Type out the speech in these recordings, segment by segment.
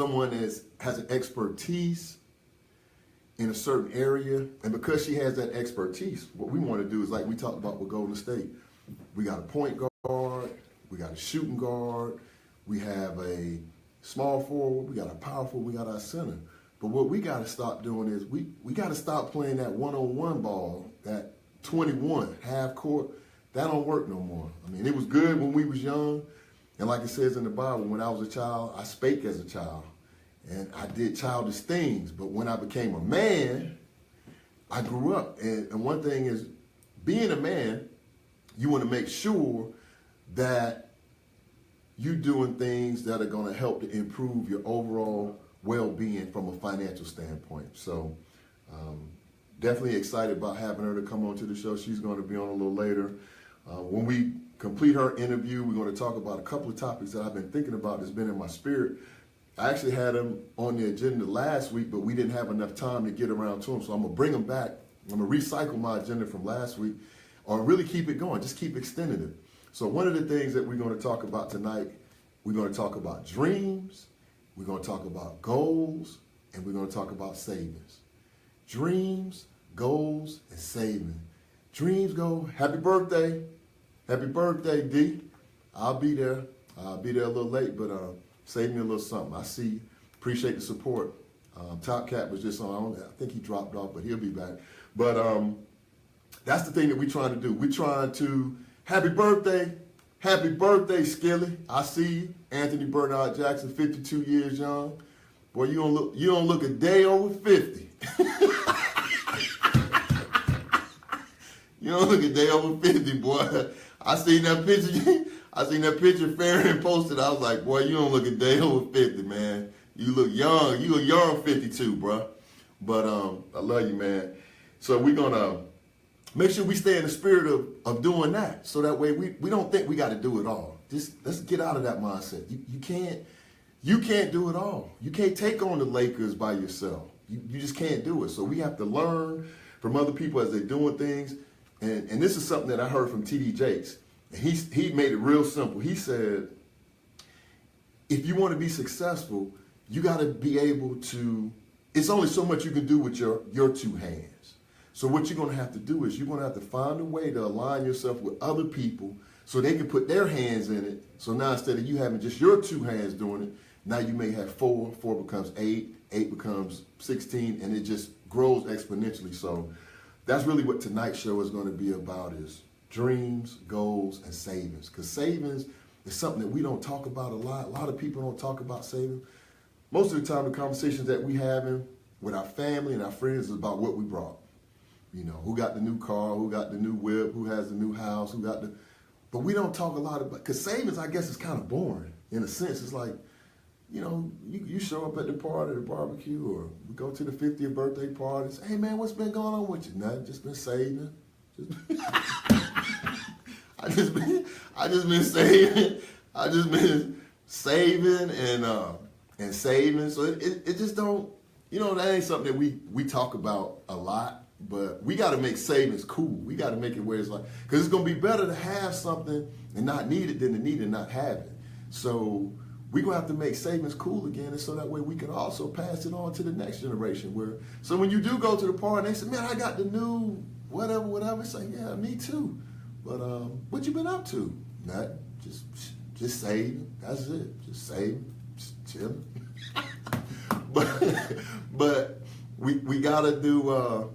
someone that has an expertise in a certain area, and because she has that expertise, what we want to do is like we talked about with Golden State. We got a point guard, we got a shooting guard, we have a small forward, we got a power forward, we got our center. But what we got to stop doing is we got to stop playing that one-on-one ball, that 21 half court. That don't work no more. I mean, it was good when we was young, and like it says in the Bible, when I was a child, I spake as a child, and I did childish things. But when I became a man, I grew up. And one thing is, being a man, you want to make sure that you're doing things that are going to help to improve your overall well-being from a financial standpoint. So definitely excited about having her to come on to the show. She's going to be on a little later. When we complete her interview, we're going to talk about a couple of topics that I've been thinking about that's been in my spirit. I actually had them on the agenda last week, but we didn't have enough time to get around to them. So I'm going to bring them back. I'm going to recycle my agenda from last week, or really keep it going, just keep extending it. So one of the things that we're going to talk about tonight, we're going to talk about dreams, we're going to talk about goals, and we're going to talk about savings. Dreams, goals, and saving. Dreams go, happy birthday. Happy birthday, D. I'll be there. I'll be there a little late, but save me a little something. I see you. Appreciate the support. Top Cat was just on. I think he dropped off, but he'll be back. But that's the thing that we're trying to do. We're trying to, happy birthday, Skilly. I see you. Anthony Bernard Jackson, 52 years young. Boy, you don't look a day over 50. You don't look a day over 50, boy. I seen that picture Farron posted. I was like, boy, you don't look a day over 50, man. You look young. You a young 52, bro. But I love you, man. So we're gonna make sure we stay in the spirit of doing that. So that way we don't think we got to do it all. Just let's get out of that mindset. You can't do it all. You can't take on the Lakers by yourself. You just can't do it. So we have to learn from other people as they're doing things. And this is something that I heard from T.D. Jakes. And he made it real simple. He said, if you want to be successful, you got to be able to, it's only so much you can do with your two hands. So what you're going to have to do is you're going to have to find a way to align yourself with other people so they can put their hands in it. So now instead of you having just your two hands doing it, now you may have four becomes 8 becomes 16, and it just grows exponentially. So that's really what tonight's show is going to be about, is dreams, goals, and savings. Because savings is something that we don't talk about a lot. A lot of people don't talk about savings. Most of the time, the conversations that we having with our family and our friends is about what we brought. You know, who got the new car, who got the new whip, who has the new house, but we don't talk a lot about, because savings, I guess, is kind of boring in a sense. It's like, you know, you show up at the party, the barbecue, or we go to the 50th birthday party. Say, hey, man, what's been going on with you? Nothing, just been saving. I just been saving. I just been saving and saving. So it just don't, you know, that ain't something that we talk about a lot. But we got to make savings cool. We got to make it where it's like, because it's going to be better to have something and not need it than to need it and not have it. So we're going to have to make savings cool again, and so that way we can also pass it on to the next generation. So when you do go to the party, they say, man, I got the new whatever. Say, yeah, me too. But what you been up to? Nothing. Just saving. That's it. Just saving. Just chilling. but we got to do...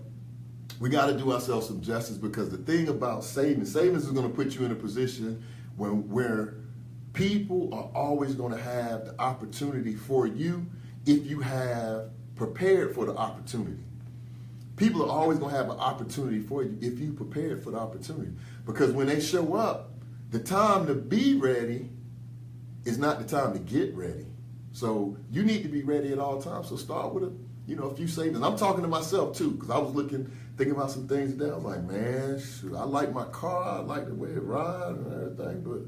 we got to do ourselves some justice, because the thing about savings is going to put you in a position where people are always going to have the opportunity for you if you have prepared for the opportunity. People are always going to have an opportunity for you if you prepared for the opportunity. Because when they show up, the time to be ready is not the time to get ready. So you need to be ready at all times. So start with a few savings. I'm talking to myself too, because I was thinking about some things today. I was like, man, shoot, I like my car, I like the way it rides and everything, but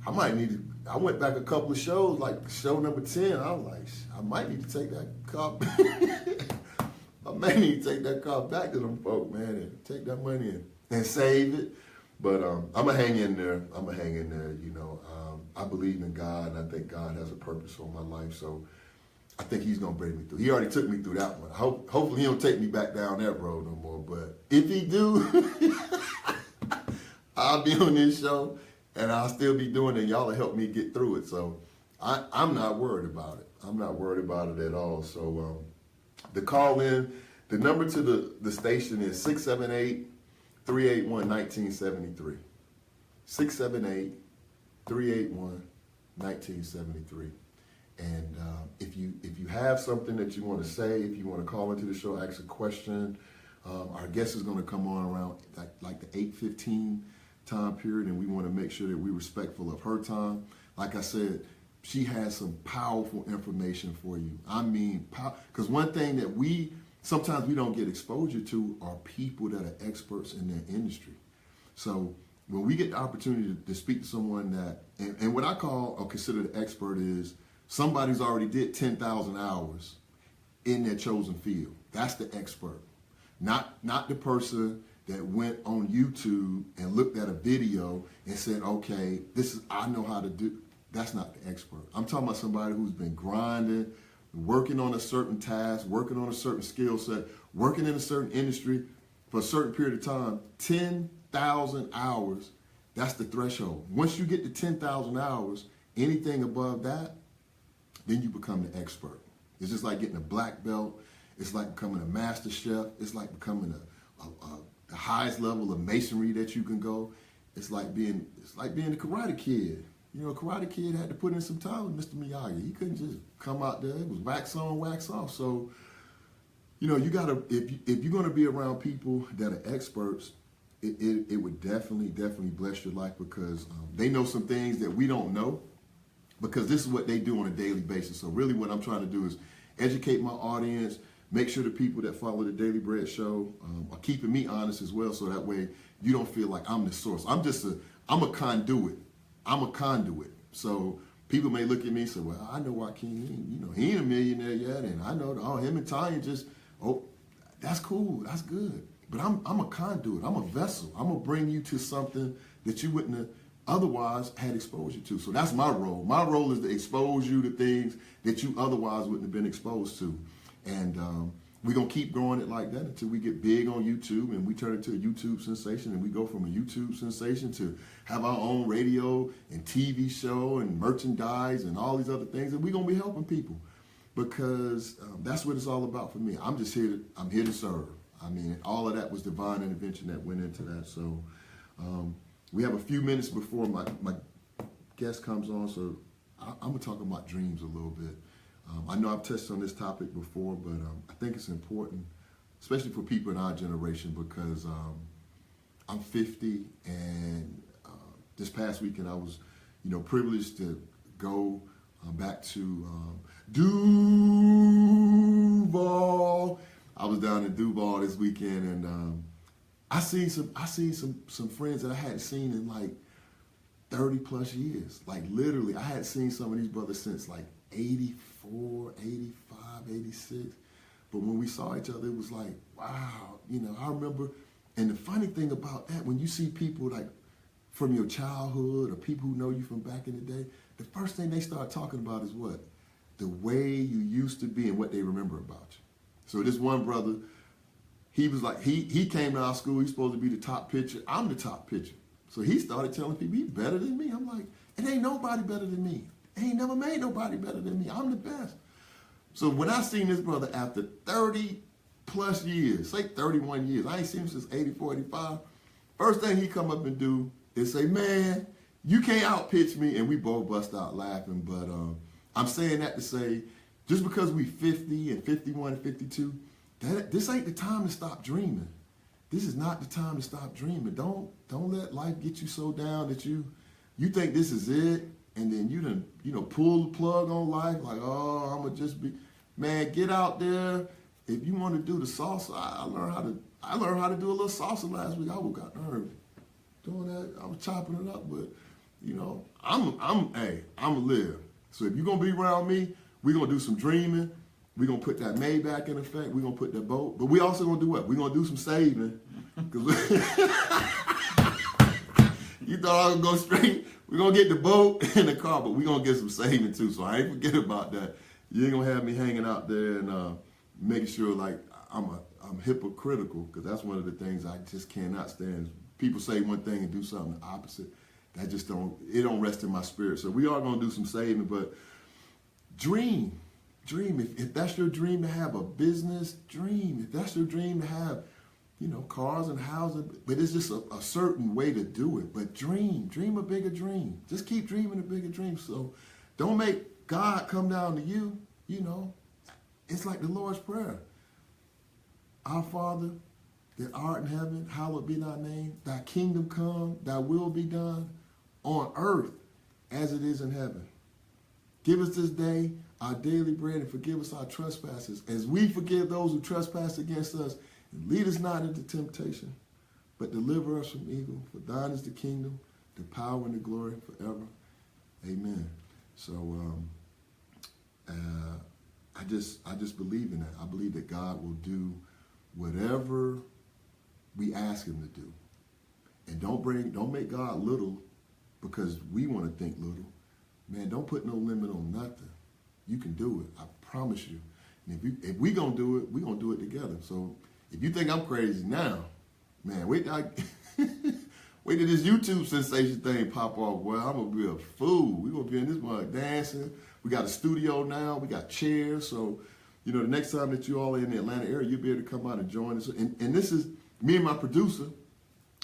I went back a couple of shows, like show number 10. I was like, I might need to take that car. I may need to take that car back to them folk, man, and take that money and save it. But I'm going to hang in there. You know. I believe in God, and I think God has a purpose for my life. So I think he's gonna bring me through. He already took me through that one. Hopefully he don't take me back down that road no more. But if he do, I'll be on this show and I'll still be doing it. Y'all will help me get through it. So I'm not worried about it. I'm not worried about it at all. So the call in, the number to the station is 678-381-1973. 678-381-1973. And if you have something that you want to say, if you want to call into the show, ask a question, our guest is going to come on around like the 8:15 time period, and we want to make sure that we're respectful of her time. Like I said, she has some powerful information for you. I mean, because one thing that sometimes we don't get exposure to are people that are experts in their industry. So when we get the opportunity to speak to someone that, and what I call or consider the expert is somebody who's already did 10,000 hours in their chosen field. That's the expert. Not the person that went on YouTube and looked at a video and said, okay, I know how to do. That's not the expert. I'm talking about somebody who's been grinding, working on a certain task, working on a certain skill set, working in a certain industry for a certain period of time. 10,000 hours, that's the threshold. Once you get to 10,000 hours, anything above that, then you become the expert. It's just like getting a black belt. It's like becoming a master chef. It's like becoming the highest level of masonry that you can go. It's like being the Karate Kid. You know, Karate Kid had to put in some time with Mr. Miyagi. He couldn't just come out there. It was wax on, wax off. So, you know, you gotta, if you're gonna be around people that are experts, it would definitely bless your life, because they know some things that we don't know, because this is what they do on a daily basis. So really what I'm trying to do is educate my audience, make sure the people that follow the Daily Bread Show are keeping me honest as well, so that way you don't feel like I'm the source. I'm a conduit. I'm a conduit. So people may look at me and say, well, I know Joaquin, he ain't a millionaire yet, and I know, him and Tanya that's cool, that's good. But I'm a conduit, I'm a vessel. I'm gonna bring you to something that you wouldn't have otherwise had exposure to. So that's my role. My role is to expose you to things that you otherwise wouldn't have been exposed to. And we're going to keep growing it like that until we get big on YouTube and we turn it to a YouTube sensation, and we go from a YouTube sensation to have our own radio and TV show and merchandise and all these other things. And we're going to be helping people, because that's what it's all about for me. I'm here to serve. I mean, all of that was divine intervention that went into that. So we have a few minutes before my guest comes on, so I'm going to talk about dreams a little bit. I know I've touched on this topic before, but I think it's important, especially for people in our generation, because I'm 50, and this past weekend I was, privileged to go back to Duval. I was down in Duval this weekend, and I seen some friends that I hadn't seen in like 30 plus years. Like literally, I hadn't seen some of these brothers since like 84, 85, 86. But when we saw each other, it was like, wow, I remember. And the funny thing about that, when you see people like from your childhood or people who know you from back in the day, the first thing they start talking about is what? The way you used to be and what they remember about you. So this one brother, he was like, he came to our school, he's supposed to be the top pitcher. I'm the top pitcher. So he started telling people he's better than me. I'm like, it ain't nobody better than me. Ain't never made nobody better than me. I'm the best. So when I seen this brother after 30 plus years, say 31 years, I ain't seen him since 84, 85. First thing he come up and do is say, man, you can't outpitch me. And we both bust out laughing. But I'm saying that to say, just because we 50 and 51 and 52, this ain't the time to stop dreaming. This is not the time to stop dreaming. Don't let life get you so down that you think this is it. And then you done, pull the plug on life, like, oh, I'm gonna just be, man, get out there. If you want to do the salsa, I learned how to do a little salsa last week. I got doing that. I was chopping it up, but I'm a live. So if you're gonna be around me, we're gonna do some dreaming. We're gonna put that Maybach in effect. We're gonna put that boat, but we also gonna do what? We're gonna do some saving. You thought I was gonna go straight. We're going to get the boat and the car, but we're going to get some saving too, so I ain't forget about that. You ain't gonna have me hanging out there and making sure like I'm hypocritical, because that's one of the things I just cannot stand. People say one thing and do something the opposite. That just don't rest in my spirit. So we are gonna do some saving, but dream. If that's your dream to have a business, dream. If that's your dream to have, cars and houses, but it's just a certain way to do it. But dream a bigger dream. Just keep dreaming a bigger dream. So don't make God come down to you. It's like the Lord's Prayer. Our Father that art in heaven, hallowed be thy name. Thy kingdom come, thy will be done on earth as it is in heaven. Give us this day our daily bread, and forgive us our trespasses as we forgive those who trespass against us. And lead us not into temptation, but deliver us from evil. For thine is the kingdom, the power, and the glory forever. Amen. So I just believe in that. I believe that God will do whatever we ask him to do. And don't make God little because we want to think little. Man, don't put no limit on nothing. You can do it. I promise you. And if we gonna do it, we gonna do it together. So if you think I'm crazy now, man, wait till this YouTube sensation thing pop off. Well, I'm gonna be a fool. We gonna be in this mug dancing. We got a studio now. We got chairs. So, the next time that you all are in the Atlanta area, you'll be able to come out and join us. And this is me and my producer.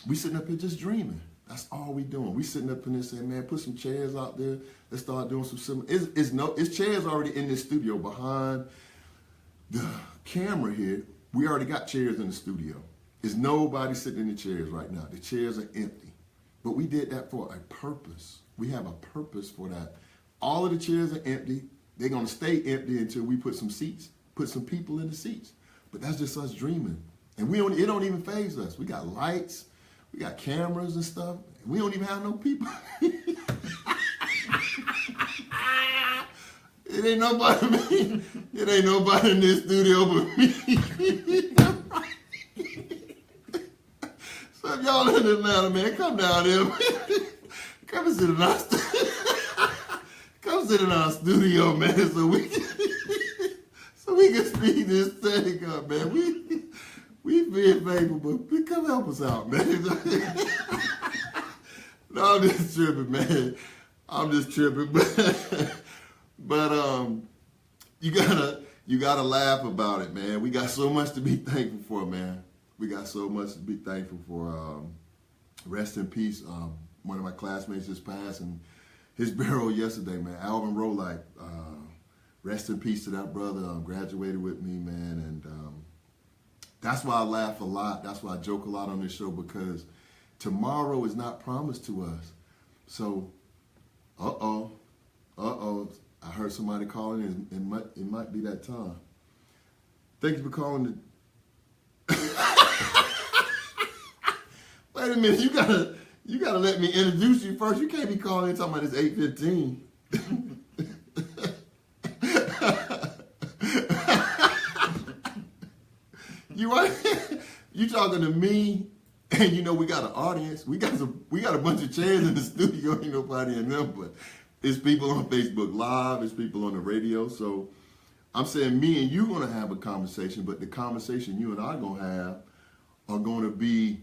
We sitting up here just dreaming. That's all we doing. We sitting up in there saying, man, put some chairs out there. Let's start doing some similar. It's chairs already in this studio behind the camera here. We already got chairs in the studio. There's nobody sitting in the chairs right now. The chairs are empty. But we did that for a purpose. We have a purpose for that. All of the chairs are empty. They're going to stay empty until we put some seats, put some people in the seats. But that's just us dreaming. And it don't even faze us. We got lights. We got cameras and stuff. And we don't even have no people. It ain't nobody in this studio but me. So if y'all in Atlanta, man, come down here. Come and sit in our studio, man, so we can speed this thing up, man. We being faithful, but come help us out, man. No, I'm just tripping, man. But you gotta laugh about it, man. We got so much to be thankful for, man. We got so much to be thankful for. Rest in peace. One of my classmates just passed, and his burial yesterday, man. Alvin Rolite. Rest in peace to that brother. Graduated with me, man, and that's why I laugh a lot. That's why I joke a lot on this show, because tomorrow is not promised to us. So, I heard somebody calling in. It might be that time. Thank you for calling. Wait a minute, you gotta let me introduce you first. You can't be calling in talking about it's 8:15. You talking to me, and we got an audience. We got a bunch of chairs in the studio. Ain't nobody in them, but it's people on Facebook Live. It's people on the radio. So I'm saying me and you gonna have a conversation, but the conversation you and I gonna have are gonna be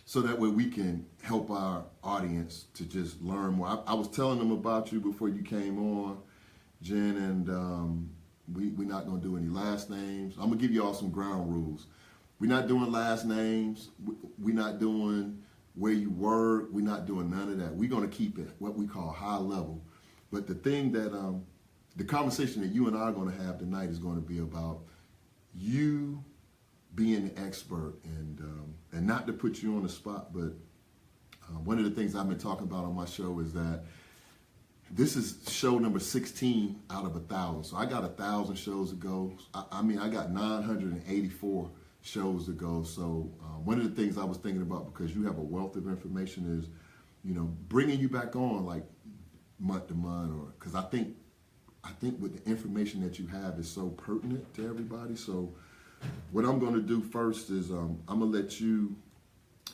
so that way we can help our audience to just learn more. I was telling them about you before you came on, Jen, and we're not gonna do any last names. I'm gonna give you all some ground rules. We're not doing last names. We're not doing where you work. We're not doing none of that. We're going to keep it what we call high level. But the thing that, the conversation that you and I are going to have tonight is going to be about you being the expert, and not to put you on the spot, but one of the things I've been talking about on my show is that this is show number 16 out of 1,000. So I got 1,000 shows to go. I got 984 shows to go. So one of the things I was thinking about, because you have a wealth of information, is, bringing you back on like month to month, or because I think with the information that you have is so pertinent to everybody. So what I'm going to do first is I'm going to let you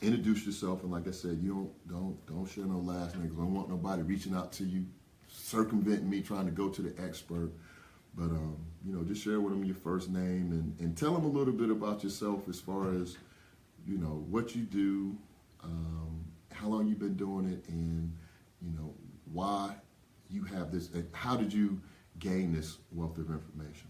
introduce yourself, and like I said, you don't share no last names. I don't want nobody reaching out to you, circumventing me, trying to go to the expert. But just share with them your first name and tell them a little bit about yourself as far as, what you do, how long you've been doing it, and, why you have this, and how did you gain this wealth of information?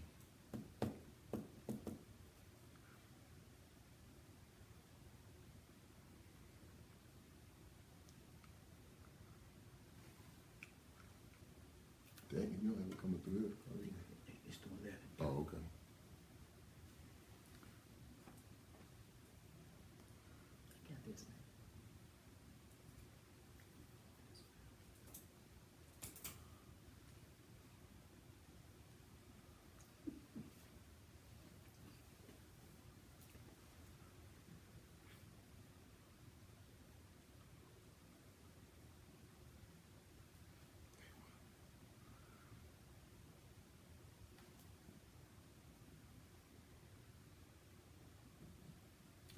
Dang, you don't have it coming through here. It's doing that. Oh, okay. Got this now.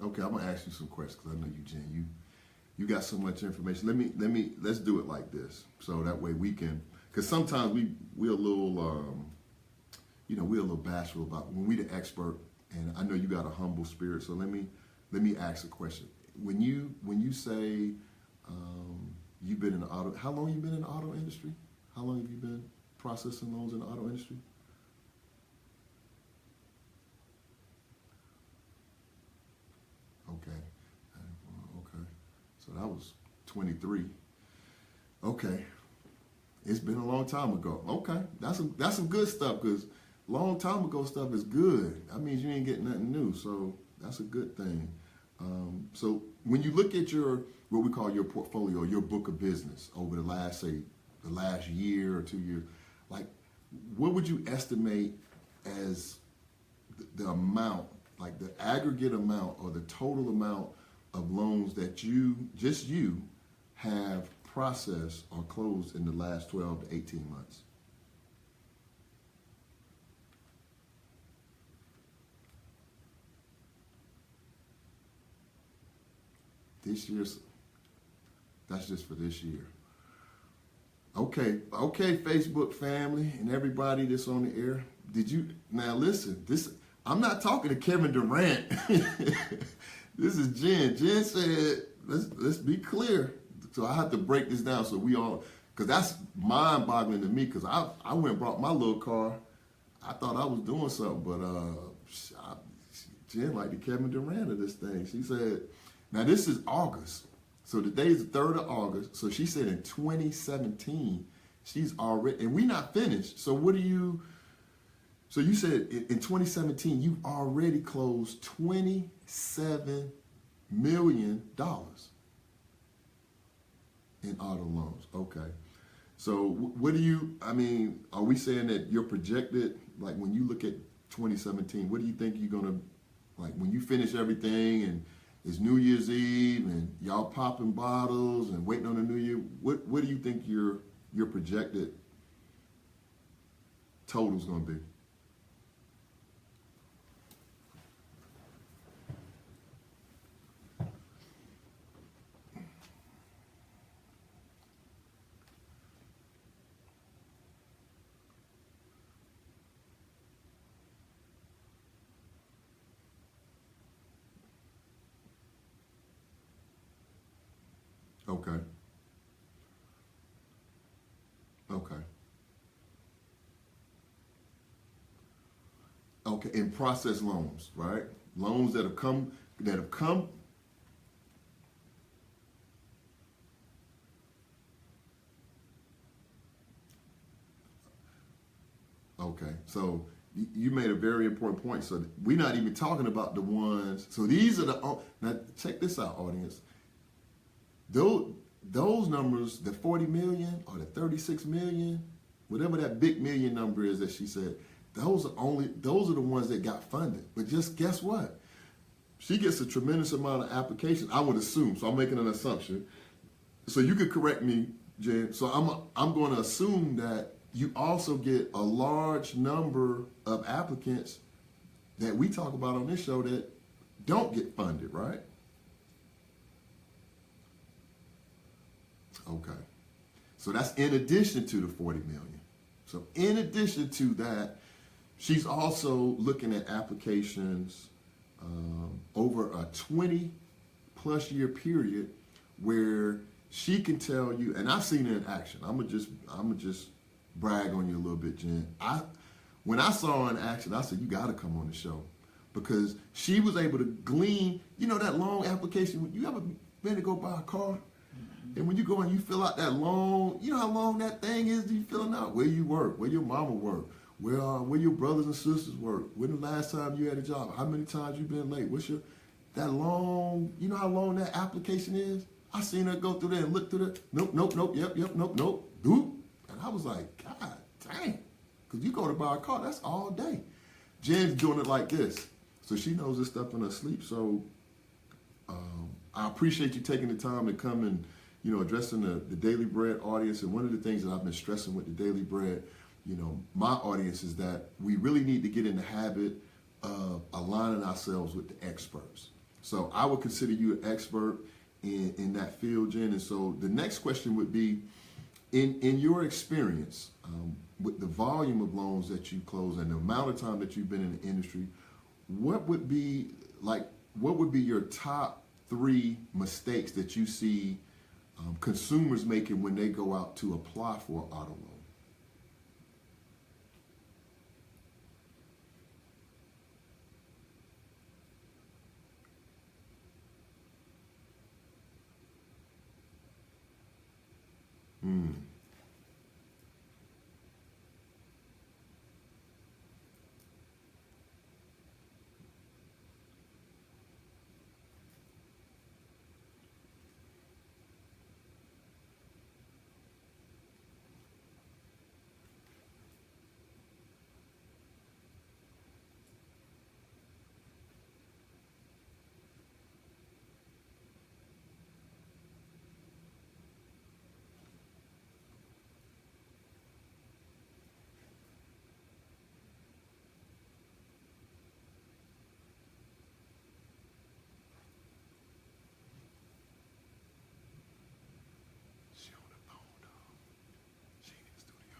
Okay, I'm gonna ask you some questions because I know you, Jen. You got so much information. Let's do it like this, so that way we can. Because sometimes we're a little, we're a little bashful about when we're the expert, and I know you got a humble spirit. So let me ask a question. When you say you've been in the auto, how long you been in the auto industry? How long have you been processing loans in the auto industry? Okay. Okay. So that was 23. Okay. It's been a long time ago. Okay. That's some good stuff, because long time ago stuff is good. That means you ain't getting nothing new. So that's a good thing. So when you look at what we call your portfolio, your book of business over the last year or 2 years, like, what would you estimate as the amount, like the aggregate amount or the total amount of loans that you have processed or closed in the last 12 to 18 months? This year's, that's just for this year. Okay, Facebook family and everybody that's on the air. Now listen, I'm not talking to Kevin Durant. This is Jen. Jen said, let's be clear. So I have to break this down so we all, because that's mind-boggling to me, because I went and brought my little car. I thought I was doing something, but Jen like the Kevin Durant of this thing. She said, now this is August. So today is the 3rd of August. So she said in 2017, she's already, and we're not finished. So so you said in 2017, you've already closed $27 million in auto loans. Okay. So what are we saying that you're projected, like when you look at 2017, what do you think you're going to, like when you finish everything and it's New Year's Eve and y'all popping bottles and waiting on the New Year, what do you think your projected total's going to be? Okay. Okay. Okay. And process loans, right? Loans that have come. Okay. So you made a very important point. So we're not even talking about the ones. So these are now check this out, audience. Those numbers, the 40 million or the 36 million, whatever that big million number is that she said, those are the ones that got funded. But just guess what? She gets a tremendous amount of applications, I would assume. So I'm making an assumption. So you could correct me, Jen. So I'm going to assume that you also get a large number of applicants that we talk about on this show that don't get funded, right? Okay. So that's in addition to the 40 million. So in addition to that, She's also looking at applications over a 20 plus year period where she can tell you, and I've seen it in action. I'm gonna just brag on you a little bit, Jen. When I saw her in action, I said, you got to come on the show, because she was able to glean, that long application. You ever been to go buy a car? And when you go and you fill out that long, you know how long that thing is you filling out? Where you work, where your mama work, where your brothers and sisters work, when the last time you had a job, how many times you been late, that long, you know how long that application is? I seen her go through there and look through that. Nope, yep, nope, doop. And I was like, God dang. Because you go to buy a car, that's all day. Jen's doing it like this. So she knows this stuff in her sleep. So I appreciate you taking the time to come and, addressing the Daily Bread audience. And one of the things that I've been stressing with the Daily Bread, my audience, is that we really need to get in the habit of aligning ourselves with the experts. So I would consider you an expert in that field, Jen. And so the next question would be, in your experience, with the volume of loans that you close and the amount of time that you've been in the industry, what would be your top 3 mistakes that you see consumers making when they go out to apply for an auto loan? She on the phone, dog. She ain't in the studio.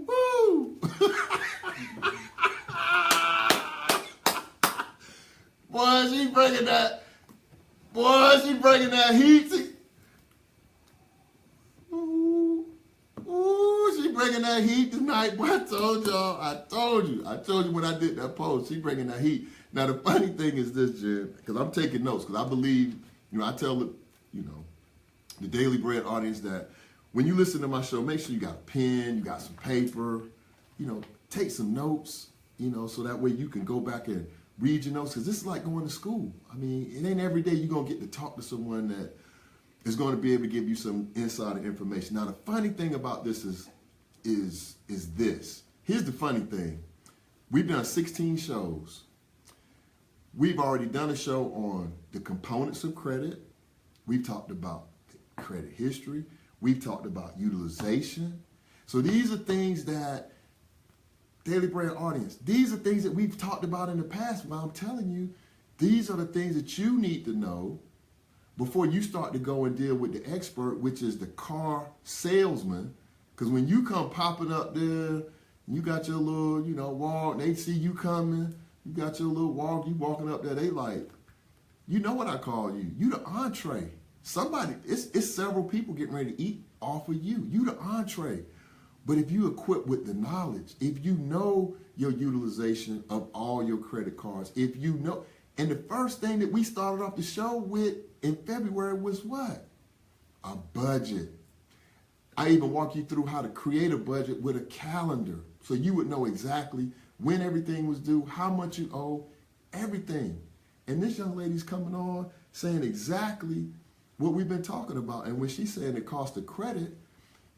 Woo! Boy, she bringing that. Boy, she bringing that heat. Ooh, she bringing that heat tonight. Boy, I told y'all. I told you when I did that post. She bringing that heat. Now the funny thing is this, Jen, because I'm taking notes, because I believe, I tell the Daily Bread audience that when you listen to my show, make sure you got a pen, you got some paper, take some notes, so that way you can go back and read your notes, because this is like going to school. I mean, it ain't every day you're going to get to talk to someone that is going to be able to give you some insider information. Now, the funny thing about this is this. Here's the funny thing. We've done 16 shows. We've already done a show on the components of credit. We've talked about credit history. We've talked about utilization. So these are things that, Daily Bread audience, these are things that we've talked about in the past. But I'm telling you, these are the things that you need to know before you start to go and deal with the expert, which is the car salesman. Because when you come popping up there, you got your little, walk, they see you coming, you got your little walk, you walking up there, they like, you know what I call you. You the entree. Somebody, it's several people getting ready to eat off of you. You the entree. But if you equip with the knowledge, if you know your utilization of all your credit cards, if you know, and the first thing that we started off the show with in February was what? A budget. I even walk you through how to create a budget with a calendar so you would know exactly when everything was due, how much you owe, everything. And this young lady's coming on saying exactly what we've been talking about. And when she's saying the cost of credit,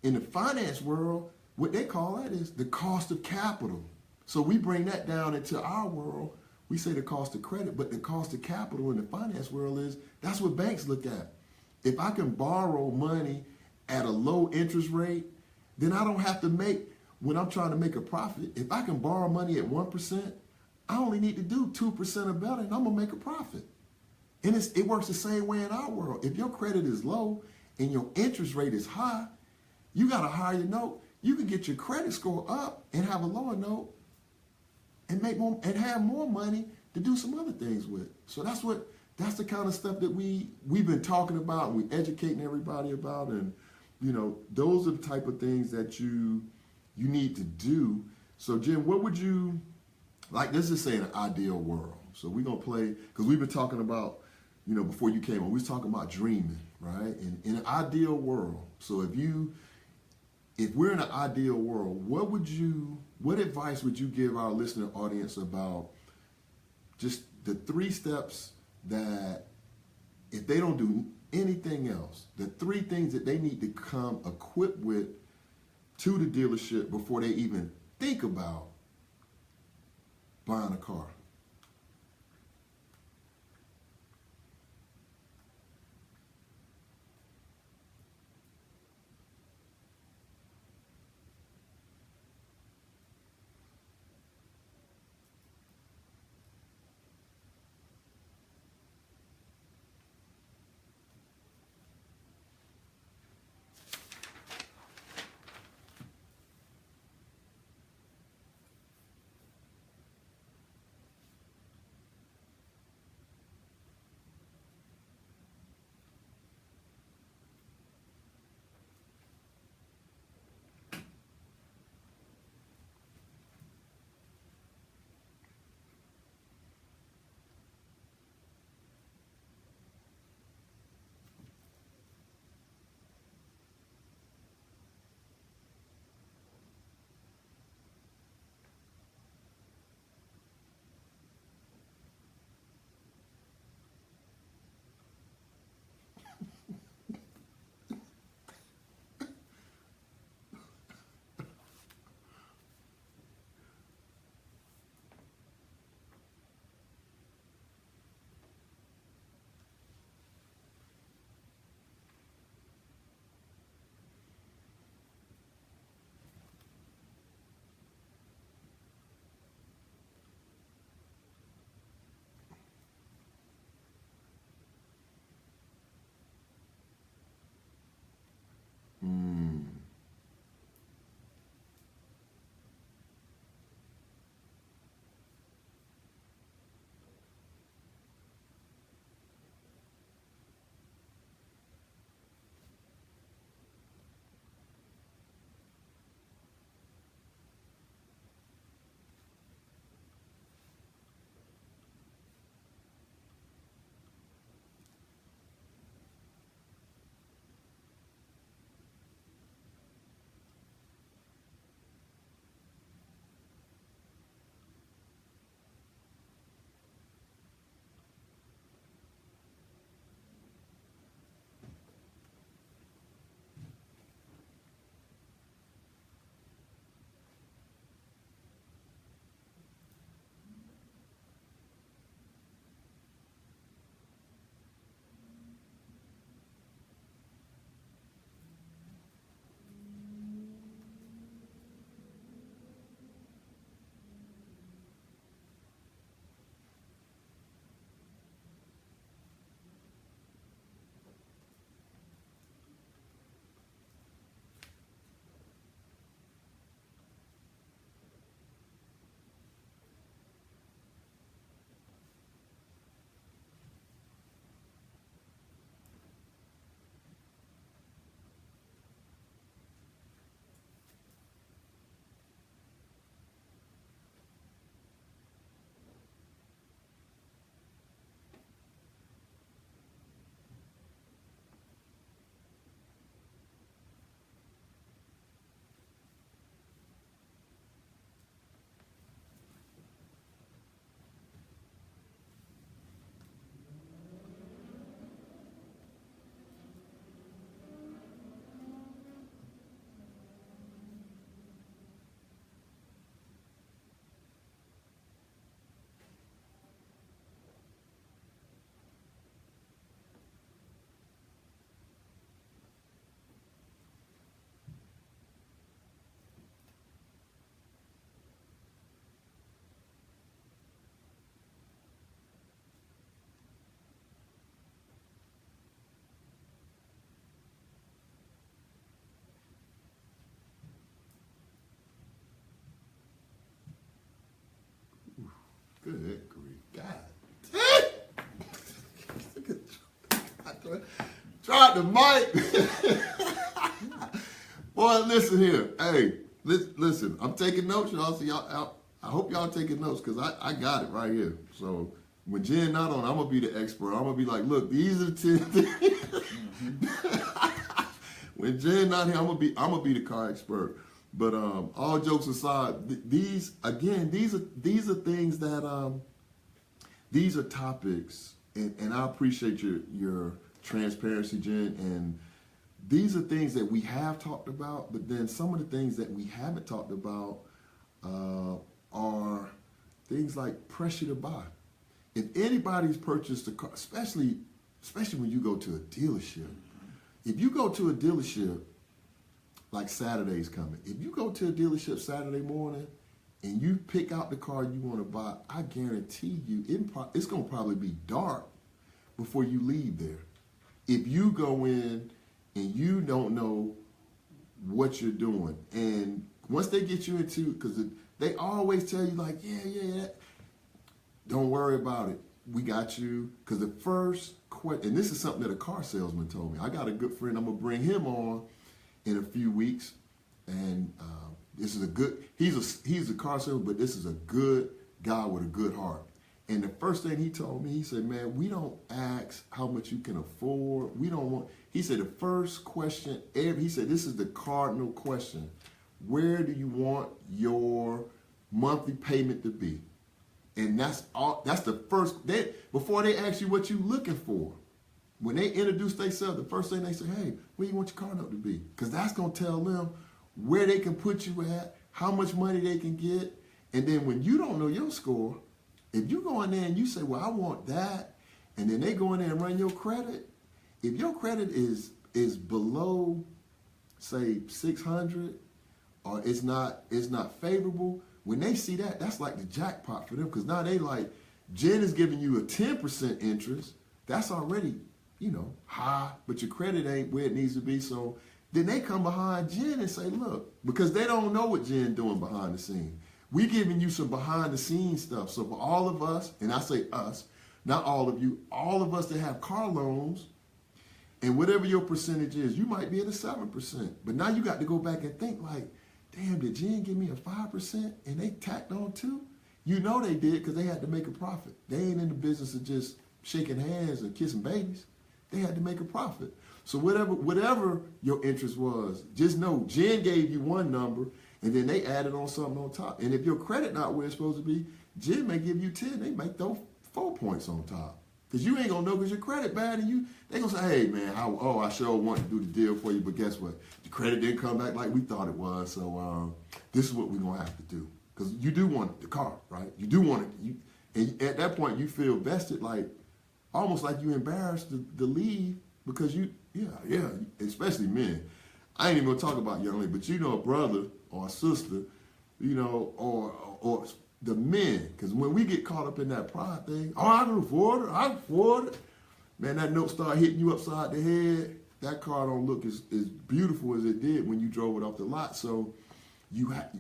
in the finance world, what they call that is the cost of capital. So we bring that down into our world. We say the cost of credit, but the cost of capital in the finance world is, that's what banks look at. If I can borrow money at a low interest rate, then I don't have to make, when I'm trying to make a profit, if I can borrow money at 1%, I only need to do 2% or better and I'm gonna make a profit. And it works the same way in our world. If your credit is low and your interest rate is high, you got a higher note. You can get your credit score up and have a lower note and make more and have more money to do some other things with. So that's the kind of stuff that we've been talking about and we educating everybody about. And those are the type of things that you need to do. So Jim, what would you like? Let's just say an ideal world. So we're gonna play, because we've been talking about, before you came on, we was talking about dreaming, right? In an ideal world. So if we're in an ideal world, what advice would you give our listener audience about just the 3 steps that, if they don't do anything else, the 3 things that they need to come equipped with to the dealership before they even think about buying a car? Tried the mic. Boy, listen here. Hey, listen. I'm taking notes, y'all. So y'all, I hope y'all taking notes because I got it right here. So when Jen not on, I'm gonna be the expert. I'm gonna be like, look, these are 10 things. When Jen not here, I'm gonna be the car expert. But all jokes aside, these are things that these are topics, and I appreciate your transparency, Jen. And these are things that we have talked about, but then some of the things that we haven't talked about are things like pressure to buy. If anybody's purchased a car, especially when you go to a dealership, if you go to a dealership, like Saturday's coming, if you go to a dealership Saturday morning and you pick out the car you want to buy, I guarantee you it's going to probably be dark before you leave there. If you go in and you don't know what you're doing, and once they get you into, because they always tell you like, yeah, don't worry about it. We got you. Because the first question, and this is something that a car salesman told me. I got a good friend. I'm going to bring him on in a few weeks. And this is he's a car salesman, but this is a good guy with a good heart. And the first thing he told me, he said, man, we don't ask how much you can afford. We don't want, he said, the first question, he said, this is the cardinal question. Where do you want your monthly payment to be? And that's the first, before they ask you what you're looking for. When they introduce themselves, the first thing they say, hey, where you want your car note to be? Because that's going to tell them where they can put you at, how much money they can get. And then when you don't know your score, if you go in there and you say, well, I want that, and then they go in there and run your credit, if your credit is below, say, 600, or it's not favorable, when they see that, that's like the jackpot for them, because now they like, Jen is giving you a 10% interest. That's already, high, but your credit ain't where it needs to be. So then they come behind Jen and say, look, because they don't know what Jen doing behind the scenes. We giving you some behind the scenes stuff. So for all of us, and I say us, not all of you, all of us that have car loans, and whatever your percentage is, you might be at a 7%. But now you got to go back and think like, damn, did Jen give me a 5% and they tacked on 2? You know they did because they had to make a profit. They ain't in the business of just shaking hands and kissing babies. They had to make a profit. So whatever your interest was, just know Jen gave you one number and then they added on something on top. And if your credit not where it's supposed to be, Jen may give you 10. They might throw 4 points on top. Because you ain't going to know because your credit bad and they going to say, hey, man, I sure want to do the deal for you, but guess what? The credit didn't come back like we thought it was, so this is what we're going to have to do. Because you do want the car, right? You do want it. And at that point, you feel vested, like almost like you embarrassed to leave because especially men. I ain't even going to talk about young ladies, but a brother or a sister, or the men, because when we get caught up in that pride thing, I can afford it. Man, that note start hitting you upside the head. That car don't look as beautiful as it did when you drove it off the lot. So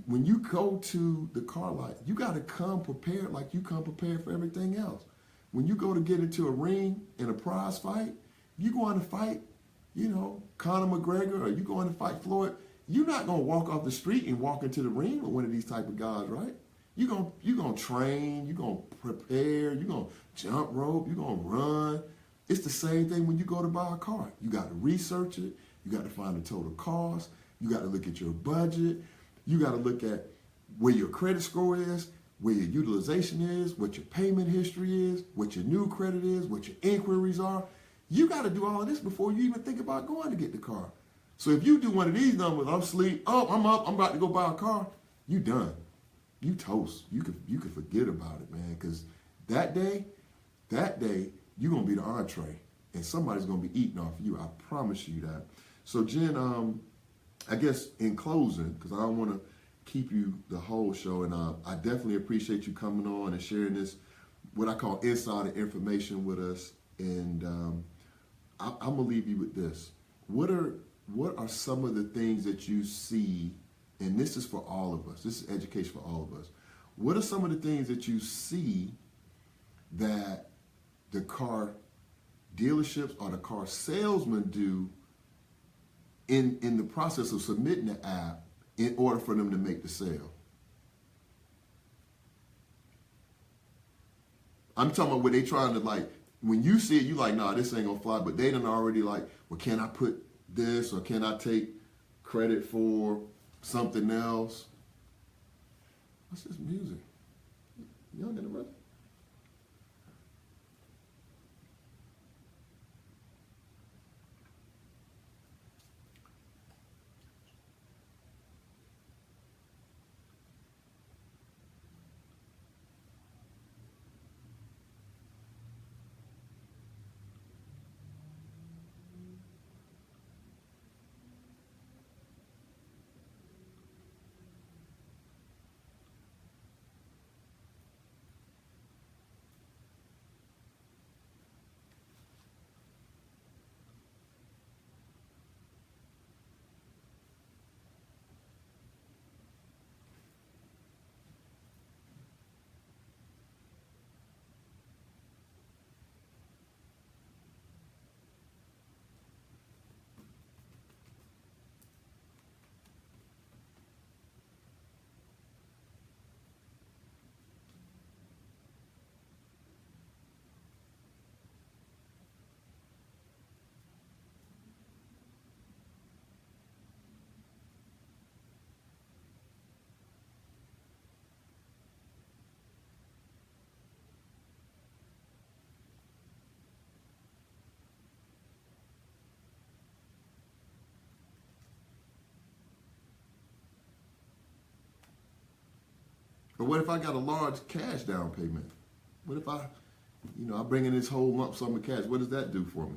when you go to the car lot, you got to come prepared like you come prepared for everything else. When you go to get into a ring in a prize fight, you going to fight, Conor McGregor, or you going to fight Floyd, you're not going to walk off the street and walk into the ring with one of these type of guys, right? You're gonna train, you're going to prepare, you're going to jump rope, you're going to run. It's the same thing when you go to buy a car. You got to research it. You got to find the total cost. You got to look at your budget. You got to look at where your credit score is, where your utilization is, what your payment history is, what your new credit is, what your inquiries are. You got to do all of this before you even think about going to get the car. So if you do one of these numbers, I'm asleep, I'm up, I'm about to go buy a car, you done. You toast. You could forget about it, man, because that day, you're going to be the entree, and somebody's going to be eating off you. I promise you that. So, Jen, I guess in closing, because I don't want to keep you the whole show, and I definitely appreciate you coming on and sharing this, what I call insider information with us. And I'm going to leave you with this. What are some of the things that you see, and this is for all of us, this is education for all of us. What are some of the things that you see that the car dealerships or the car salesman do in the process of submitting the app in order for them to make the sale? I'm talking about where they trying to, like, when you see it, you like, nah, this ain't gonna fly, but they done already like, well, can I put this or can I take credit for something else? What's this music? You don't get it, brother? But what if I got a large cash down payment? What if I bring in this whole lump sum of cash? What does that do for me?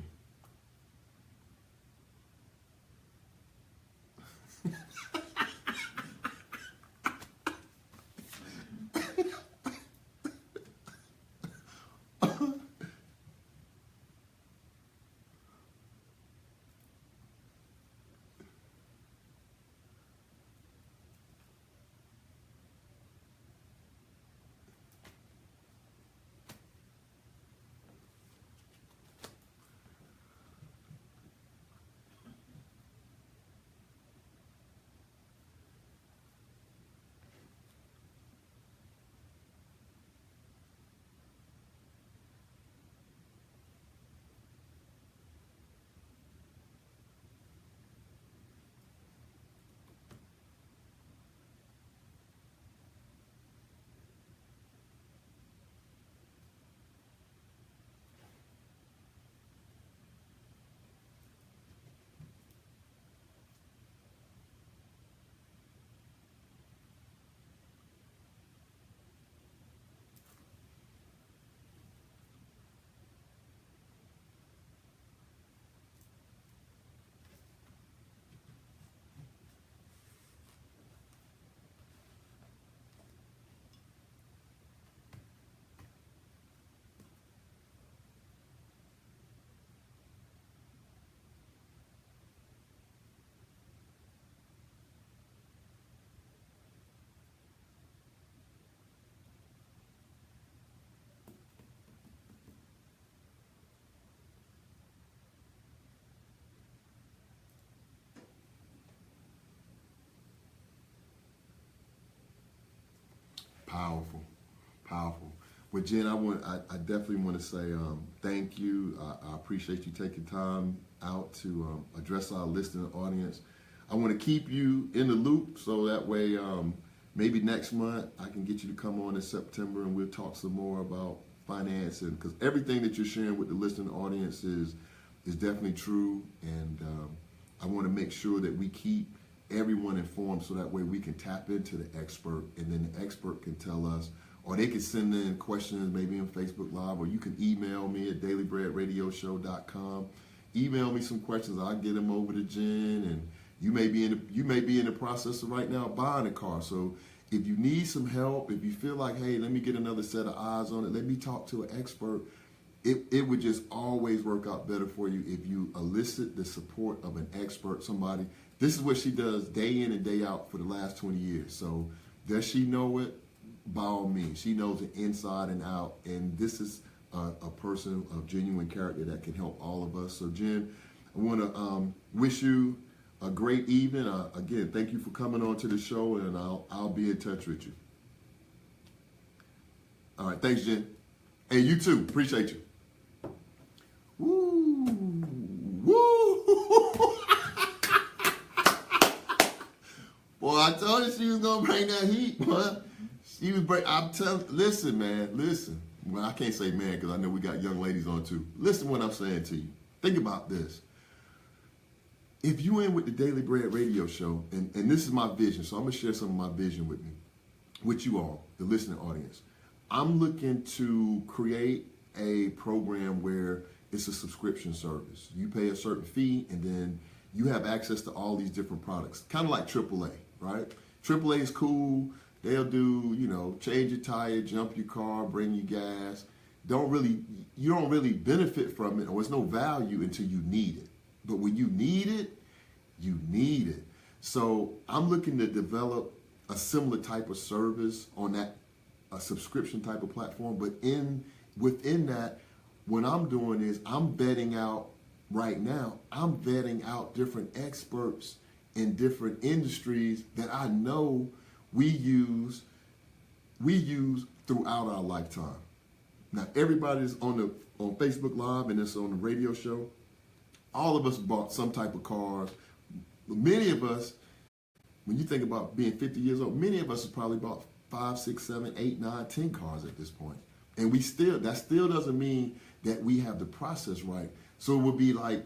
Powerful, powerful. Well, Jen, I definitely want to say thank you. I appreciate you taking time out to address our listening audience. I want to keep you in the loop so that way maybe next month I can get you to come on in September and we'll talk some more about finance, and because everything that you're sharing with the listening audience is definitely true, and I want to make sure that we keep everyone informed so that way we can tap into the expert, and then the expert can tell us, or they can send in questions maybe on Facebook Live, or you can email me at dailybreadradioshow.com. Email me some questions. I'll get them over to Jen, and you may be in the process of right now buying a car. So if you need some help, if you feel like, hey, let me get another set of eyes on it, let me talk to an expert, it would just always work out better for you if you elicit the support of an expert, somebody. This is what she does day in and day out for the last 20 years. So does she know it? By all means. She knows it inside and out. And this is a person of genuine character that can help all of us. So Jen, I want to wish you a great evening. Again, thank you for coming on to the show, and I'll be in touch with you. All right, thanks, Jen. And you too. Appreciate you. Woo! Woo! Boy, I told you she was gonna bring that heat, boy. She was I'm telling. Listen, man. Listen. Well, I can't say man because I know we got young ladies on too. Listen to what I'm saying to you. Think about this. If you in with the Daily Bread radio show, and this is my vision, so I'm gonna share some of my vision with you all, the listening audience. I'm looking to create a program where it's a subscription service. You pay a certain fee, and then you have access to all these different products, kind of like AAA, right? AAA is cool. They'll do, change your tire, jump your car, bring you gas. You don't really benefit from it, or it's no value until you need it. But when you need it, you need it. So I'm looking to develop a similar type of service on that, a subscription type of platform. But within that, what I'm doing is I'm vetting out different experts in different industries that I know we use throughout our lifetime. Now, everybody's on Facebook Live and it's on the radio show. All of us bought some type of cars. Many of us, when you think about being 50 years old, many of us have probably bought 5, 6, 7, 8, 9, 10 cars at this point. And that still doesn't mean that we have the process right. So it would be like,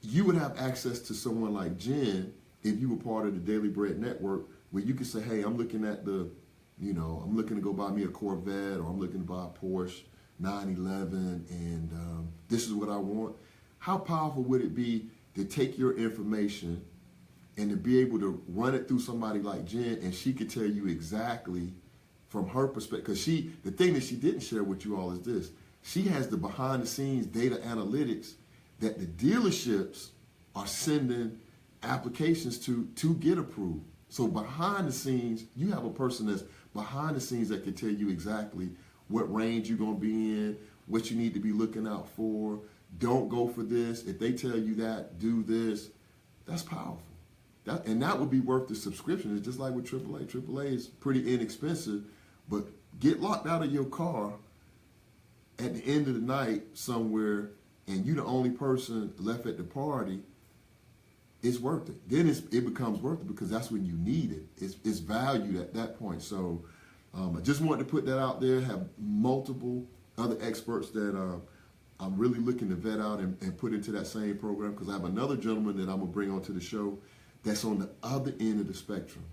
you would have access to someone like Jen if you were part of the Daily Bread Network, where you could say, hey, I'm looking to go buy me a Corvette, or I'm looking to buy a Porsche 911, and this is what I want. How powerful would it be to take your information and to be able to run it through somebody like Jen, and she could tell you exactly from her perspective? Because the thing that she didn't share with you all is this. She has the behind the scenes data analytics that the dealerships are sending applications to get approved. So behind the scenes, you have a person that's behind the scenes that can tell you exactly what range you're going to be in, what you need to be looking out for. Don't go for this. If they tell you that, do this. That's powerful. That would be worth the subscription. It's just like with AAA. AAA is pretty inexpensive, but get locked out of your car at the end of the night somewhere, and you're the only person left at the party. It's worth it. Then it becomes worth it because that's when you need it. It's valued at that point. So I just wanted to put that out there. Have multiple other experts that I'm really looking to vet out and put into that same program, because I have another gentleman that I'm going to bring onto the show that's on the other end of the spectrum.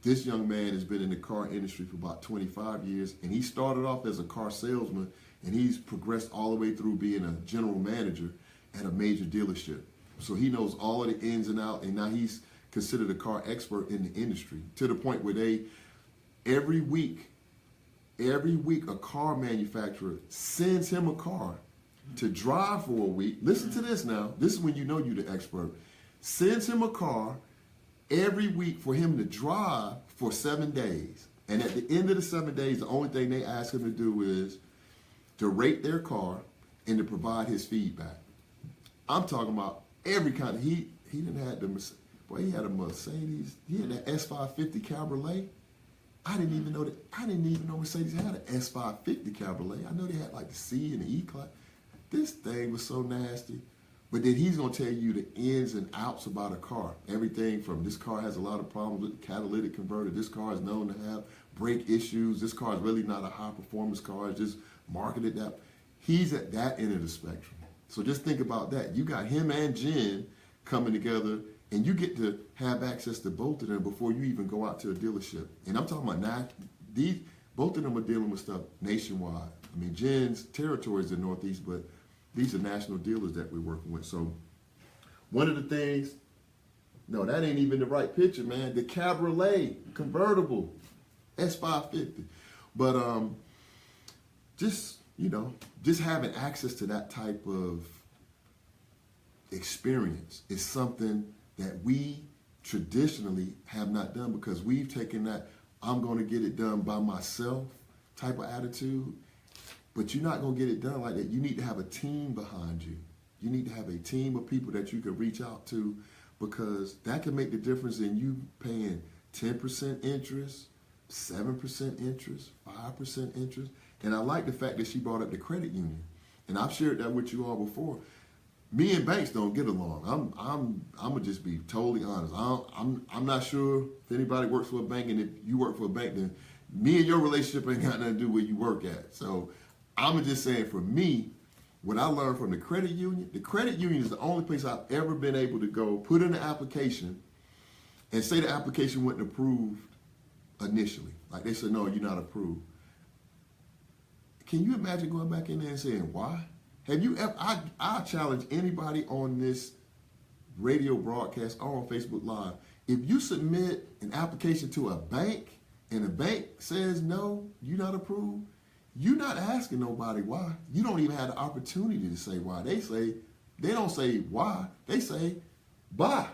This young man has been in the car industry for about 25 years, and he started off as a car salesman, and he's progressed all the way through being a general manager at a major dealership. So he knows all of the ins and outs, and now he's considered a car expert in the industry, to the point where every week a car manufacturer sends him a car to drive for a week. Listen to this now. This is when you know you're the expert. Sends him a car every week for him to drive for 7 days. And at the end of the 7 days, the only thing they ask him to do is to rate their car and to provide his feedback. I'm talking about every kind of, he didn't have he had a Mercedes, he had an S550 Cabriolet. I didn't even know Mercedes had an S550 Cabriolet. I know they had like the C and the E-Class. This thing was so nasty. But then he's going to tell you the ins and outs about a car. Everything from this car has a lot of problems with the catalytic converter. This car is known to have brake issues. This car is really not a high-performance car. It's just marketed that. He's at that end of the spectrum. So just think about that. You got him and Jen coming together, and you get to have access to both of them before you even go out to a dealership. And I'm talking about both of them are dealing with stuff nationwide. I mean, Jen's territory is the Northeast, but these are national dealers that we're working with. So one of the things, no, that ain't even the right picture, man. The Cabriolet convertible, S550. But just having access to that type of experience is something that we traditionally have not done, because we've taken that I'm going to get it done by myself type of attitude, But you're not going to get it done like that. You need to have a team behind you. You need to have a team of people that you can reach out to, because that can make the difference in you paying 10% interest, 7% interest, 5% interest. And I like the fact that she brought up the credit union. And I've shared that with you all before. Me and banks don't get along. I'm gonna just be totally honest. I'm not sure if anybody works for a bank, and if you work for a bank, then me and your relationship ain't got nothing to do where you work at. So I'm just saying, for me, what I learned from the credit union is the only place I've ever been able to go, put in an application, and say the application wasn't approved initially. Like they said, no, you're not approved. Can you imagine going back in there and saying, why? Have you ever, I challenge anybody on this radio broadcast or on Facebook Live, if you submit an application to a bank and the bank says no, you're not approved, you're not asking nobody why. You don't even have the opportunity to say why. They don't say why, they say bye.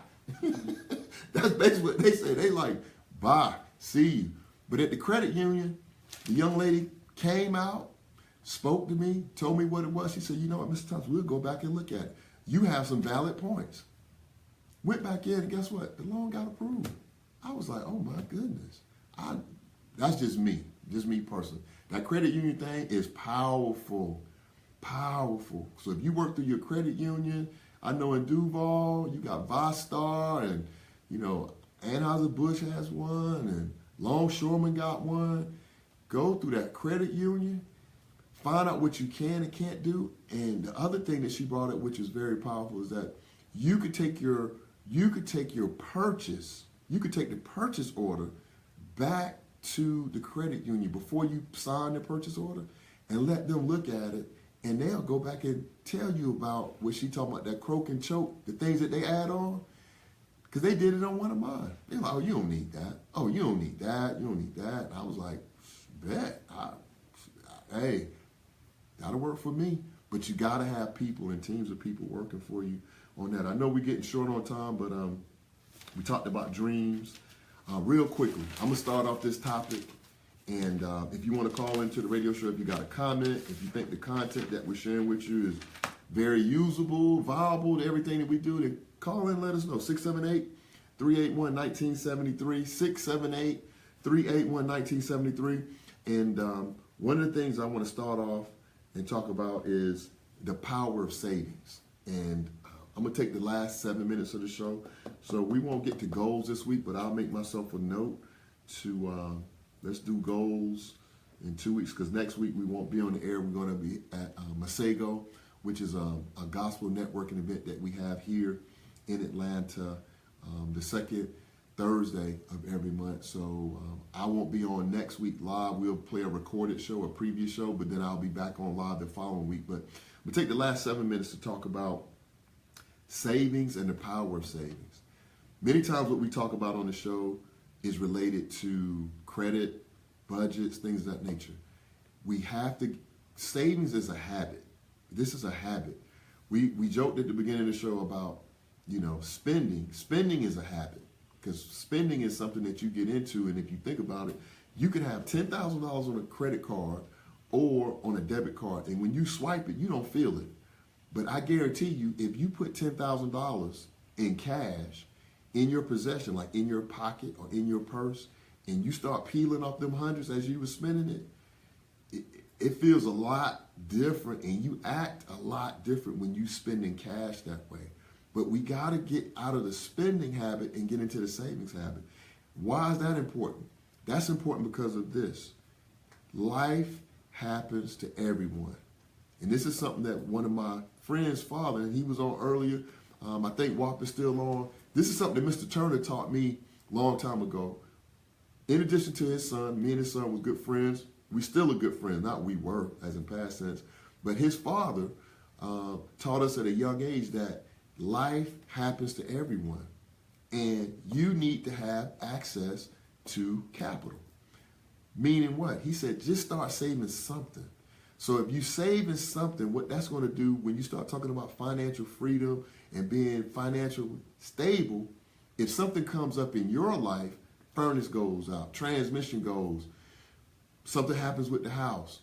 That's basically what they say. They like, bye, see you. But at the credit union, the young lady came out, spoke to me, told me what it was. She said, you know what, Mr. Thompson, we'll go back and look at it. You have some valid points. Went back in, and guess what? The loan got approved. I was like, oh my goodness. That's just me personally. That credit union thing is powerful, powerful. So if you work through your credit union, I know in Duval, you got Vostar, and you know, Anheuser-Busch has one, and Longshoreman got one. Go through that credit union, find out what you can and can't do. And the other thing that she brought up, which is very powerful, is that you could take your purchase, you could take the purchase order back to the credit union before you sign the purchase order and let them look at it, and they'll go back and tell you about what she talking about, that croak and choke, the things that they add on, because they did it on one of mine. They're like, oh, you don't need that. Oh, you don't need that. You don't need that. And I was like, bet. Hey, that'll work for me. But you got to have people and teams of people working for you on that. I know we're getting short on time, but we talked about dreams. Real quickly, I'm going to start off this topic. And if you want to call into the radio show, if you got a comment, if you think the content that we're sharing with you is very usable, viable to everything that we do, then call in and let us know. 678-381-1973, 678-381-1973. And one of the things I want to start off and talk about is the power of savings. And I'm going to take the last 7 minutes of the show. So we won't get to goals this week, but I'll make myself a note to let's do goals in 2 weeks, because next week we won't be on the air. We're going to be at Masego, which is a gospel networking event that we have here in Atlanta, the second Thursday of every month. So I won't be on next week live. We'll play a recorded show, a previous show, but then I'll be back on live the following week. But we'll take the last 7 minutes to talk about savings and the power of savings. Many times what we talk about on the show is related to credit, budgets, things of that nature. Savings is a habit. This is a habit. We joked at the beginning of the show about, spending. Spending is a habit, because spending is something that you get into, and if you think about it, you can have $10,000 on a credit card or on a debit card, and when you swipe it, you don't feel it. But I guarantee you, if you put $10,000 in cash in your possession, like in your pocket or in your purse, and you start peeling off them hundreds as you were spending it feels a lot different, and you act a lot different when you spending cash that way. But we got to get out of the spending habit and get into the savings habit. Why is that important? That's important because of this. Life happens to everyone. And this is something that one of my friend's father, and he was on earlier, I think WAP is still on. This is something that Mr. Turner taught me a long time ago. In addition to his son, me and his son were good friends. We still are good friends. Not we were, as in past tense. But his father taught us at a young age that life happens to everyone. And you need to have access to capital. Meaning what? He said, just start saving something. So if you save in something, what that's going to do when you start talking about financial freedom and being financially stable, if something comes up in your life, furnace goes out, transmission goes, something happens with the house,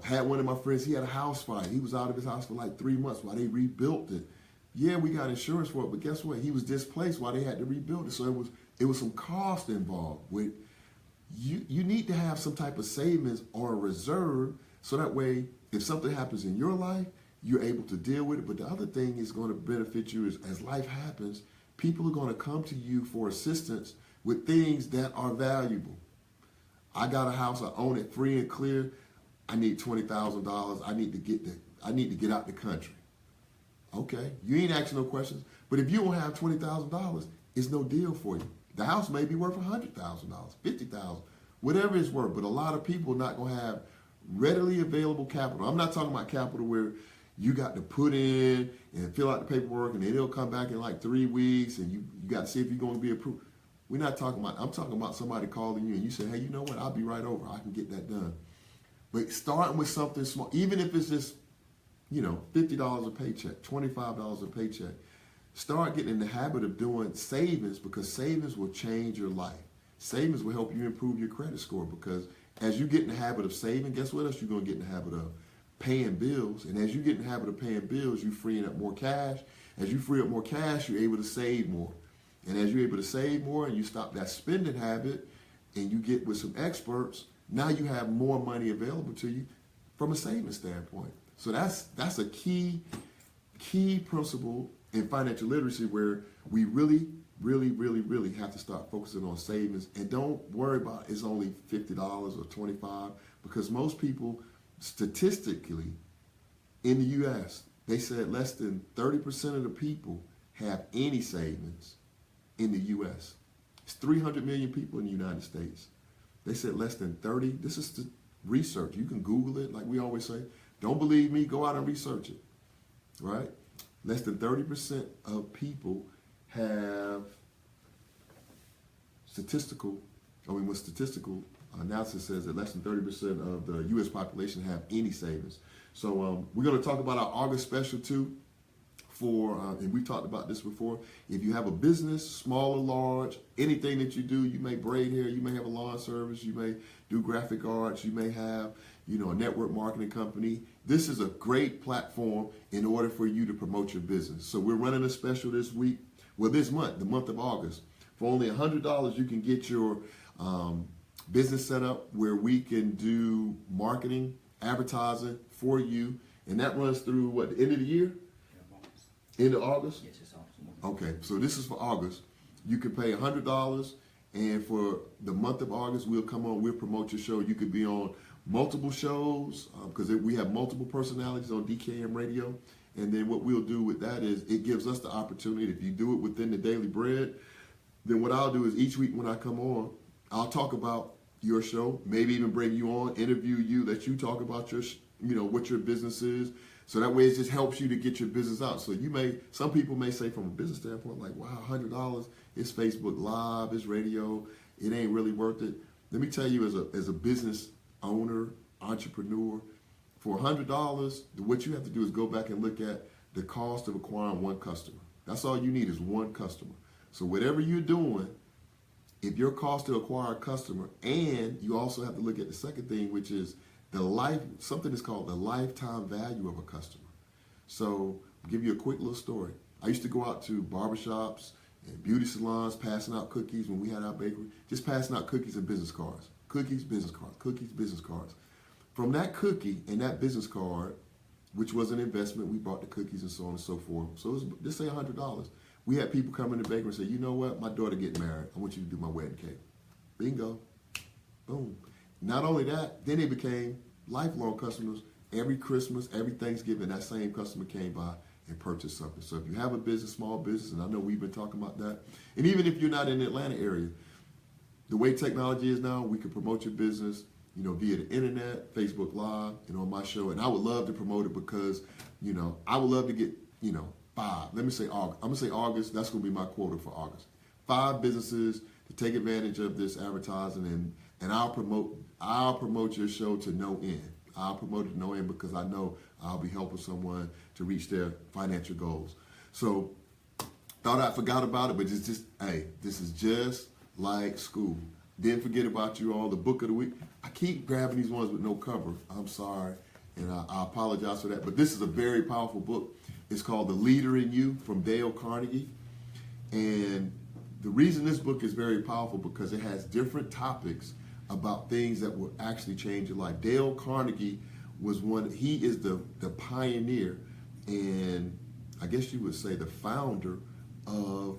Had one of my friends, he had a house fire. He was out of his house for like 3 months while they rebuilt it. Yeah, we got insurance for it, but guess what? He was displaced while they had to rebuild it. So it was some cost involved with you need to have some type of savings or a reserve so that way if something happens in your life, you're able to deal with it. But the other thing is going to benefit you is as life happens, people are going to come to you for assistance with things that are valuable. I got a house, I own it free and clear. I need $20,000. I need to get out the country. Okay, you ain't asking no questions. But if you don't have $20,000, it's no deal for you. The house may be worth $100,000, $50,000, whatever it's worth. But a lot of people are not going to have readily available capital. I'm not talking about capital where you got to put in and fill out the paperwork and then it'll come back in like 3 weeks and you got to see if you're going to be approved. We're not talking about, I'm talking about somebody calling you and you say, hey, you know what, I'll be right over. I can get that done. But starting with something small, even if it's just, $50 a paycheck, $25 a paycheck, start getting in the habit of doing savings because savings will change your life. Savings will help you improve your credit score because as you get in the habit of saving, guess what else you're going to get in the habit of? Paying bills. And as you get in the habit of paying bills, you're freeing up more cash. As you free up more cash, you're able to save more. And as you're able to save more and you stop that spending habit and you get with some experts, now you have more money available to you from a savings standpoint. So that's a key principle in financial literacy where we really, really, really, really have to start focusing on savings. And don't worry about it's only $50 or $25 because most people statistically in the U.S., they said less than 30% of the people have any savings in the U.S. It's 300 million people in the United States. They said less than 30. This is the research. You can Google it, like we always say. Don't believe me, go out and research it, right? Less than 30% of people have statistical analysis says that less than 30% of the U.S. population have any savings. So we're going to talk about our August special too. And we talked about this before. If you have a business, small or large, anything that you do, you may braid hair, you may have a lawn service, you may do graphic arts, you may have, a network marketing company. This is a great platform in order for you to promote your business. So we're running a special this week, this month, the month of August. For only $100, you can get your business set up where we can do marketing, advertising for you. And that runs through the end of the year? End of August? Yes, it's August. Okay, so this is for August. You can pay $100, and for the month of August, we'll promote your show. You could be on multiple shows because we have multiple personalities on DKM Radio. And then what we'll do with that is it gives us the opportunity. If you do it within the Daily Bread, then what I'll do is each week when I come on, I'll talk about your show, maybe even bring you on, interview you, let you talk about your, what your business is. So that way it just helps you to get your business out. So some people may say from a business standpoint, like, wow, $100, it's Facebook Live, it's radio, it ain't really worth it. Let me tell you as a business owner, entrepreneur, for $100, what you have to do is go back and look at the cost of acquiring one customer. That's all you need is one customer. So whatever you're doing, if your cost to acquire a customer, and you also have to look at the second thing, which is something that's called the lifetime value of a customer. So I'll give you a quick little story. I used to go out to barbershops and beauty salons passing out cookies when we had our bakery, just passing out cookies and business cards. Cookies, business cards, cookies, business cards. From that cookie and that business card, which was an investment, we bought the cookies and so on and so forth. So it was, just say $100. We had people come in the bakery and say, you know what, my daughter getting married. I want you to do my wedding cake. Bingo. Boom. Not only that, then they became lifelong customers. Every Christmas, every Thanksgiving, that same customer came by and purchased something. So if you have a business, small business, and I know we've been talking about that, and even if you're not in the Atlanta area, the way technology is now, we can promote your business, via the internet, Facebook Live, on my show. And I would love to promote it because, I would love to get, 5. Let me say August. I'm going to say August. That's going to be my quota for August. 5 businesses to take advantage of this advertising, and I'll promote your show to no end. I'll promote it to no end because I know I'll be helping someone to reach their financial goals. So thought I forgot about it, but it's just, hey, this is just like school. Didn't Forget About You All, the book of the week. I keep grabbing these ones with no cover. I'm sorry, and I apologize for that. But this is a very powerful book. It's called The Leader in You from Dale Carnegie. And the reason this book is very powerful because it has different topics about things that will actually change your life. Dale Carnegie he is the pioneer and I guess you would say the founder of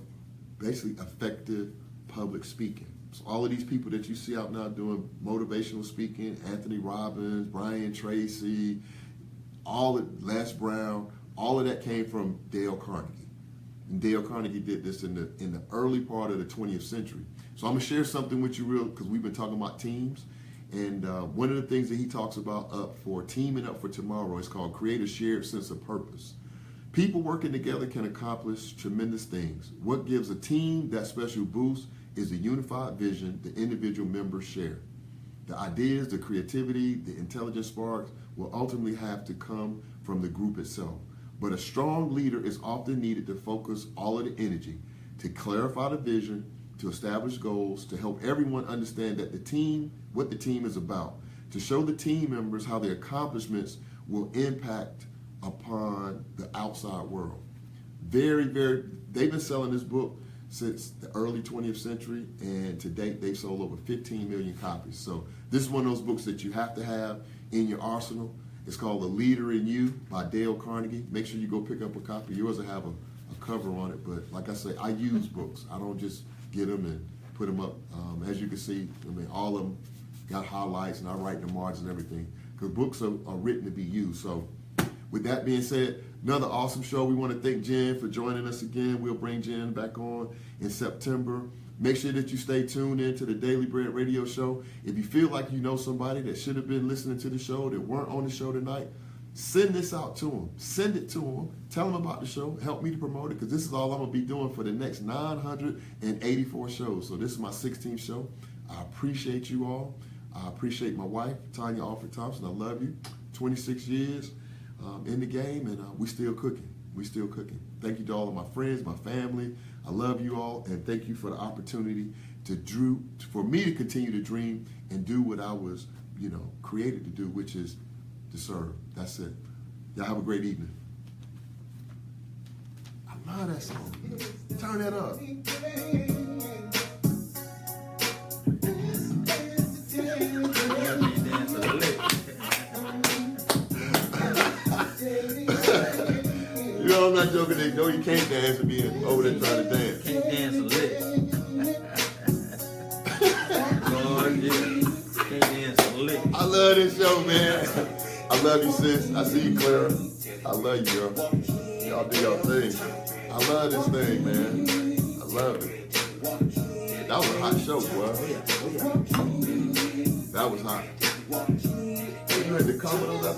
basically effective public speaking. So all of these people that you see out now doing motivational speaking, Anthony Robbins, Brian Tracy, Les Brown, all of that came from Dale Carnegie. And Dale Carnegie did this in the early part of the 20th century. So I'm going to share something with you because we've been talking about teams. And one of the things that he talks about up for teaming up for tomorrow is called create a shared sense of purpose. People working together can accomplish tremendous things. What gives a team that special boost is the unified vision the individual members share. The ideas, the creativity, the intelligent sparks will ultimately have to come from the group itself. But a strong leader is often needed to focus all of the energy, to clarify the vision, to establish goals, to help everyone understand that what the team is about, to show the team members how their accomplishments will impact upon the outside world. They've been selling this book since the early 20th century, and to date they've sold over 15 million copies. So this is one of those books that you have to have in your arsenal. It's called The Leader in You by Dale Carnegie. Make sure you go pick up a copy. Yours will have a cover on it, but like I say, I use books. I don't just get them and put them up. As you can see, all of them got highlights, and I write the margins and everything, because books are written to be used. So with that being said, another awesome show. We want to thank Jen for joining us again. We'll bring Jen back on in September. Make sure that you stay tuned in to the Daily Bread Radio Show. If you feel like you know somebody that should have been listening to the show that weren't on the show tonight, send this out to them. Send it to them. Tell them about the show. Help me to promote it, because this is all I'm going to be doing for the next 984 shows. So this is my 16th show. I appreciate you all. I appreciate my wife, Tanya Alfred Thompson. I love you. 26 years in the game, and we still cooking. We still cooking. Thank you to all of my friends, my family. I love you all, and thank you for the opportunity for me to continue to dream and do what I was, created to do, which is to serve. That's it. Y'all have a great evening. I love that song. Turn that up. You know I'm not joking. They know you can't dance and be over there trying to dance. Can't dance a lick. Lord, yeah. Can't dance a lick. I love this show, man. I love you, sis. I see you, Clara. I love you, girl. Y'all do y'all thing. I love this thing, man. I love it. That was a hot show, boy. That was hot. You had to comment on that?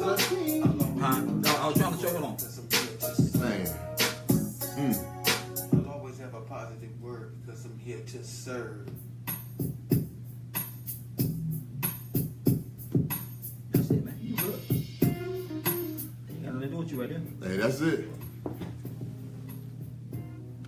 Huh? No, I was trying to show it on. Man. I'll always have a positive word because I'm here to serve. That's it, man. You good. You got nothing to do with you right there. Hey, that's it.